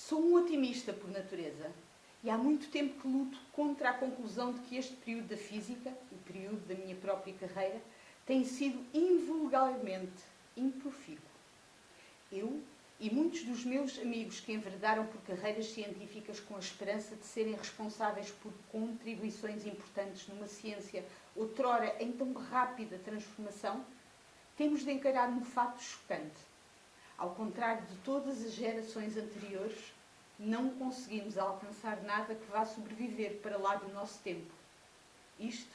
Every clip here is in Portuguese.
Sou um otimista por natureza e há muito tempo que luto contra a conclusão de que este período da física, o período da minha própria carreira, tem sido invulgarmente improfícuo. Eu e muitos dos meus amigos que enverdaram por carreiras científicas com a esperança de serem responsáveis por contribuições importantes numa ciência outrora em tão rápida transformação, temos de encarar um fato chocante. Ao contrário de todas as gerações anteriores, não conseguimos alcançar nada que vá sobreviver para lá do nosso tempo. Isto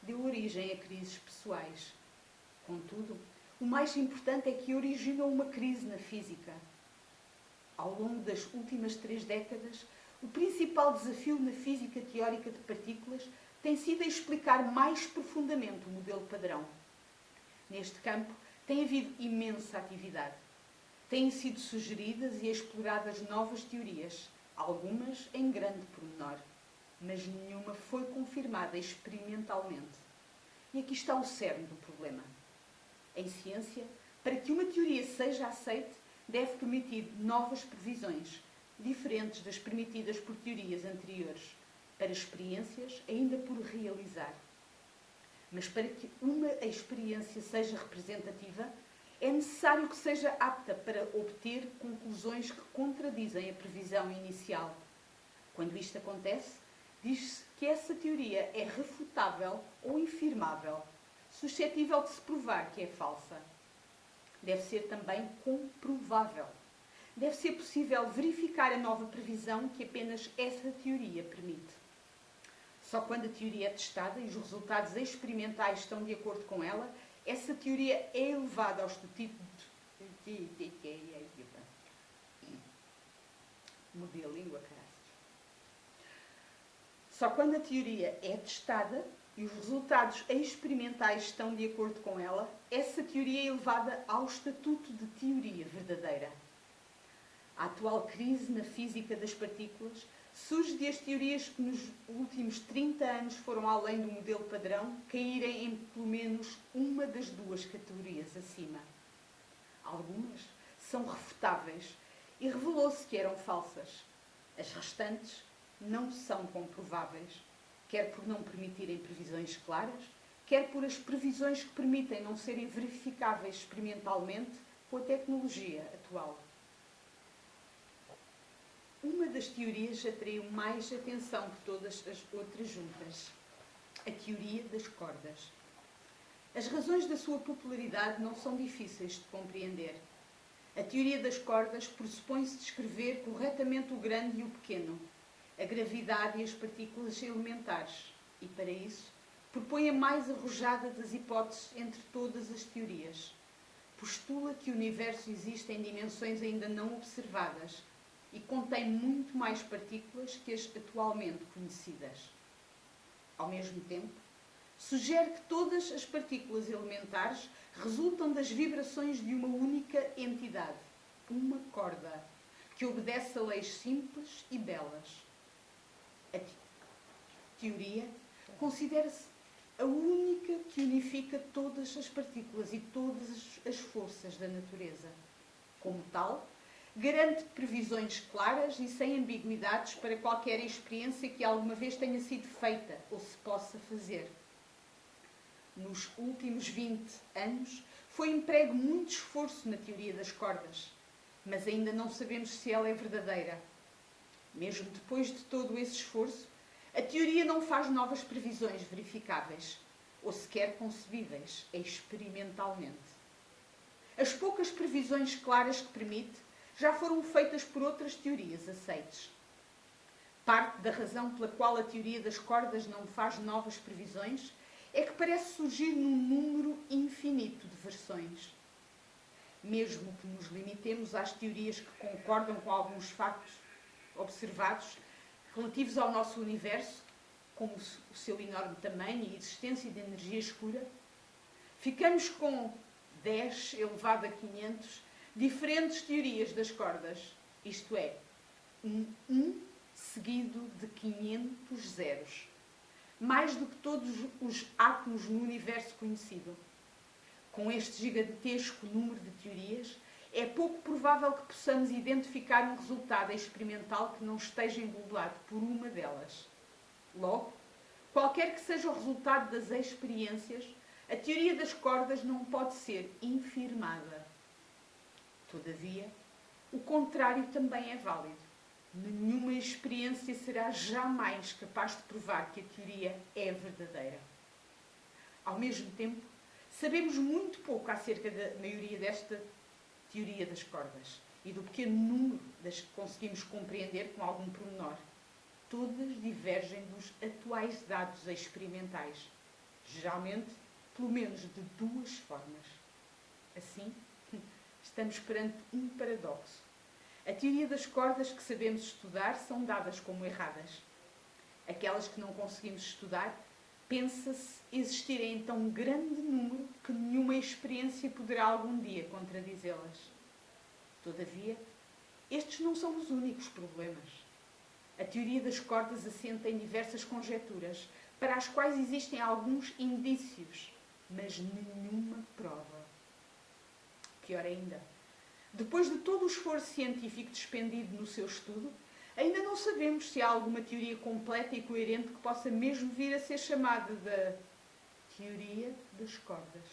deu origem a crises pessoais. Contudo, o mais importante é que originou uma crise na física. Ao longo das últimas 3 décadas, o principal desafio na física teórica de partículas tem sido a explicar mais profundamente o modelo padrão. Neste campo tem havido imensa atividade. Têm sido sugeridas e exploradas novas teorias, algumas em grande pormenor, mas nenhuma foi confirmada experimentalmente. E aqui está o cerne do problema. Em ciência, para que uma teoria seja aceite, deve permitir novas previsões, diferentes das permitidas por teorias anteriores, para experiências ainda por realizar. Mas para que uma experiência seja representativa, é necessário que seja apta para obter conclusões que contradizem a previsão inicial. Quando isto acontece, diz-se que essa teoria é refutável ou infirmável, suscetível de se provar que é falsa. Deve ser também comprovável. Deve ser possível verificar a nova previsão que apenas essa teoria permite. Só quando a teoria é testada e os resultados experimentais estão de acordo com ela, essa teoria é elevada ao estatuto mudei a língua, caralho. Só quando a teoria é testada e os resultados experimentais estão de acordo com ela, essa teoria é elevada ao estatuto de teoria verdadeira. A atual crise na física das partículas surge de as teorias que nos últimos 30 anos foram além do modelo padrão caírem em pelo menos uma das 2 categorias acima. Algumas são refutáveis e revelou-se que eram falsas. As restantes não são comprováveis, quer por não permitirem previsões claras, quer por as previsões que permitem não serem verificáveis experimentalmente com a tecnologia atual. Uma das teorias atraiu mais atenção que todas as outras juntas, a teoria das cordas. As razões da sua popularidade não são difíceis de compreender. A teoria das cordas pressupõe-se descrever corretamente o grande e o pequeno, a gravidade e as partículas elementares, e para isso propõe a mais arrojada das hipóteses entre todas as teorias. Postula que o universo existe em dimensões ainda não observadas e contém muito mais partículas que as atualmente conhecidas. Ao mesmo tempo, sugere que todas as partículas elementares resultam das vibrações de uma única entidade, uma corda, que obedece a leis simples e belas. A teoria considera-se a única que unifica todas as partículas e todas as forças da natureza. Como tal, garante previsões claras e sem ambiguidades para qualquer experiência que alguma vez tenha sido feita ou se possa fazer. Nos últimos 20 anos, foi emprego muito esforço na teoria das cordas, mas ainda não sabemos se ela é verdadeira. Mesmo depois de todo esse esforço, a teoria não faz novas previsões verificáveis, ou sequer concebíveis experimentalmente. As poucas previsões claras que permite já foram feitas por outras teorias aceites. Parte da razão pela qual a teoria das cordas não faz novas previsões é que parece surgir num número infinito de versões. Mesmo que nos limitemos às teorias que concordam com alguns factos observados relativos ao nosso universo, como o seu enorme tamanho e existência de energia escura, ficamos com 10 elevado a 500 diferentes teorias das cordas, isto é, um seguido de 500 zeros, mais do que todos os átomos no universo conhecido. Com este gigantesco número de teorias, é pouco provável que possamos identificar um resultado experimental que não esteja englobado por uma delas. Logo, qualquer que seja o resultado das experiências, a teoria das cordas não pode ser infirmada. Todavia, o contrário também é válido. Nenhuma experiência será jamais capaz de provar que a teoria é verdadeira. Ao mesmo tempo, sabemos muito pouco acerca da maioria desta teoria das cordas e do pequeno número das que conseguimos compreender com algum pormenor. Todas divergem dos atuais dados experimentais, geralmente pelo menos de duas formas. Assim, estamos perante um paradoxo. A teoria das cordas que sabemos estudar são dadas como erradas. Aquelas que não conseguimos estudar, pensa-se existirem em tão grande número que nenhuma experiência poderá algum dia contradizê-las. Todavia, estes não são os únicos problemas. A teoria das cordas assenta em diversas conjecturas, para as quais existem alguns indícios, mas nenhuma prova. Pior ainda, depois de todo o esforço científico despendido no seu estudo, ainda não sabemos se há alguma teoria completa e coerente que possa mesmo vir a ser chamada da teoria das cordas.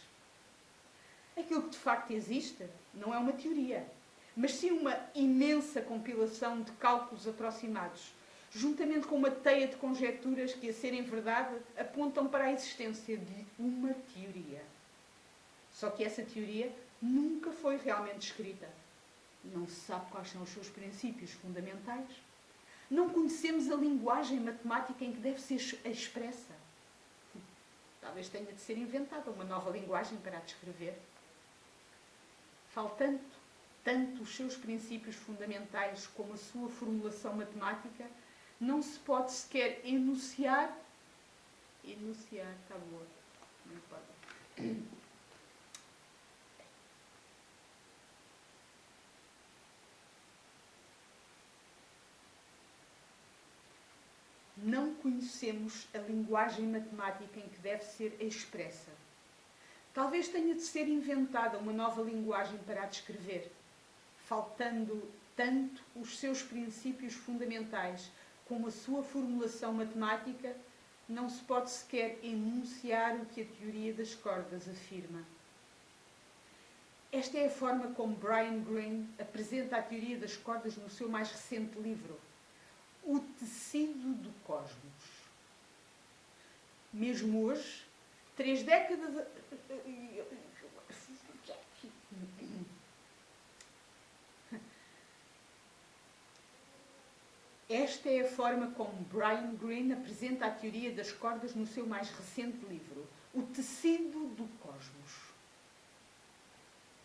Aquilo que de facto existe não é uma teoria, mas sim uma imensa compilação de cálculos aproximados, juntamente com uma teia de conjecturas que, a serem verdade, apontam para a existência de uma teoria. Só que essa teoria nunca foi realmente escrita. Não se sabe quais são os seus princípios fundamentais. Não conhecemos a linguagem matemática em que deve ser expressa. Talvez tenha de ser inventada uma nova linguagem para a descrever. Faltando tanto os seus princípios fundamentais como a sua formulação matemática, não se pode sequer enunciar, está boa, não importa. Não conhecemos a linguagem matemática em que deve ser expressa. Talvez tenha de ser inventada uma nova linguagem para a descrever, faltando tanto os seus princípios fundamentais como a sua formulação matemática, não se pode sequer enunciar o que a teoria das cordas afirma. Esta é a forma como Brian Greene apresenta a teoria das cordas no seu mais recente livro, O Tecido do Cosmos. Mesmo hoje, 3 décadas... Esta é a forma como Brian Greene apresenta a teoria das cordas no seu mais recente livro, O Tecido do Cosmos.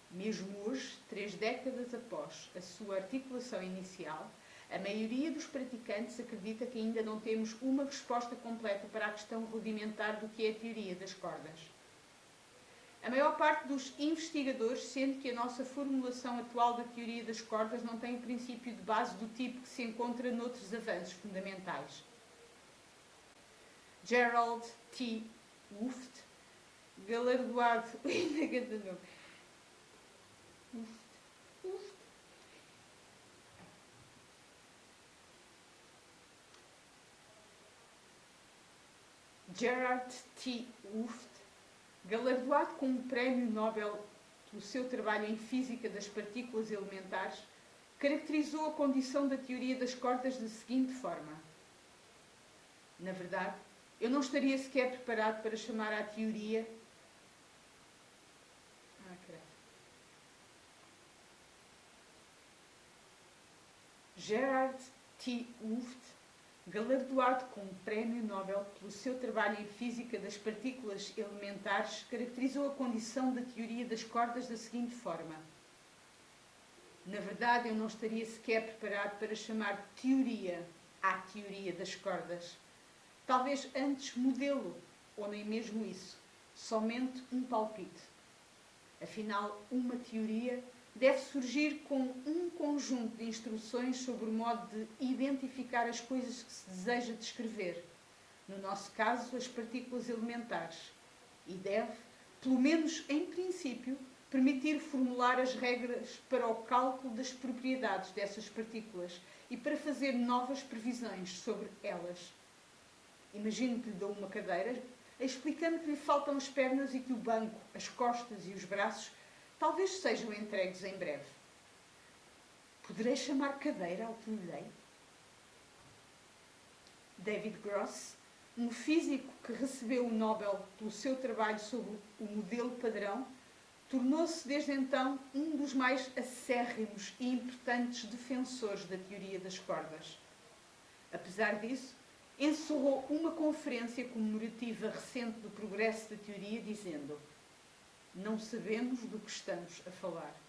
Mesmo hoje, 3 décadas após a sua articulação inicial, a maioria dos praticantes acredita que ainda não temos uma resposta completa para a questão rudimentar do que é a teoria das cordas. A maior parte dos investigadores sente que a nossa formulação atual da teoria das cordas não tem o princípio de base do tipo que se encontra noutros avanços fundamentais. Gerald T. Hooft, galardoado... Gerard T. Hooft, galardoado com um prémio Nobel pelo seu trabalho em Física das Partículas Elementares, caracterizou a condição da teoria das cordas da seguinte forma. Na verdade, eu não estaria sequer preparado para chamar à teoria... Gerard T. Hooft, galardoado com um prémio Nobel pelo seu trabalho em Física das Partículas Elementares, caracterizou a condição da teoria das cordas da seguinte forma. Na verdade, eu não estaria sequer preparado para chamar teoria à teoria das cordas. Talvez antes modelo, ou nem mesmo isso, somente um palpite. Afinal, uma teoria deve surgir com um conjunto de instruções sobre o modo de identificar as coisas que se deseja descrever, no nosso caso, as partículas elementares, e deve, pelo menos em princípio, permitir formular as regras para o cálculo das propriedades dessas partículas e para fazer novas previsões sobre elas. Imagino que lhe dou uma cadeira, explicando que lhe faltam as pernas e que o banco, as costas e os braços talvez sejam entregues em breve. Poderei chamar cadeira ao que lhe dei? David Gross, um físico que recebeu o Nobel pelo seu trabalho sobre o modelo padrão, tornou-se desde então um dos mais acérrimos e importantes defensores da teoria das cordas. Apesar disso, encerrou uma conferência comemorativa recente do progresso da teoria dizendo: "Não sabemos do que estamos a falar."